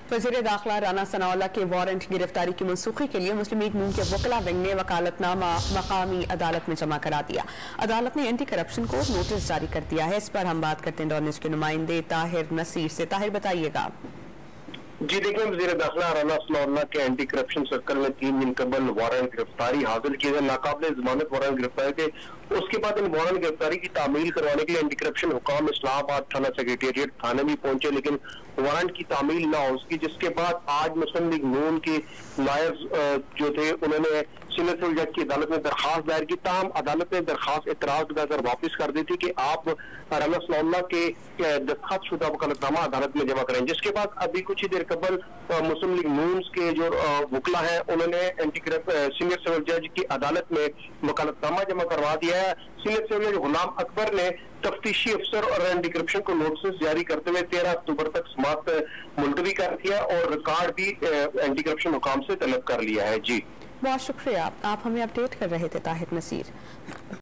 वज़ीर दाखिला राना सनाउल्लाह के वारंट गिरफ्तारी की मनसूखी के लिए मुस्लिम लीग नून के वकला विंग ने वकालतनामा मकामी अदालत में जमा करा दिया। अदालत ने एंटी करप्शन को नोटिस जारी कर दिया है। इस पर हम बात करते हैं डॉन न्यूज़ के नुमाइंदे ताहिर नसीर से। ताहिर, बताइएगा। जी देखिए, वज़ीर दाखिला राना सनाउल्लाह के एंटी करप्शन सर्कल में 3 दिन कबल वारंट गिरफ्तारी हासिल किए गए। नाकाबिल जमानत वारंट गिरफ्तारी थे। उसके बाद इन वारंट गिरफ्तारी की तामील करवाने के लिए एंटी करप्शन हुकाम इस्लामाबाद थाना सेक्रेटेरिएट थाने भी पहुंचे, लेकिन वारंट की तामील ना हो सकी, जिसके बाद आज मुस्लिम लीग नून के लायर्स जो थे उन्होंने सीनियर सिविल जज की अदालत में दरखास्त दायर की। ताहम अदालत ने दरखास्त एतराज कर वापस कर दी थी कि आप राना सनाउल्लाह के दस्तखत शुदा वकालतनामा अदालत में जमा करें, जिसके बाद अभी कुछ ही देर कबल मुस्लिम लीग नून के जो वकला हैं उन्होंने सीनियर सिविल जज की अदालत में वकालतनामा जमा करवा दिया है। सीनियर सिविल जज गुलाम अकबर ने तफ्तीशी अफसर और एंटी करप्शन को नोटिस जारी करते हुए 13 अक्टूबर तक समाअत मुलतवी कर दिया और रिकॉर्ड भी एंटी करप्शन हुकाम से तलब कर लिया है। जी बहुत शुक्रिया, आप हमें अपडेट कर रहे थे ताहिर नसीर।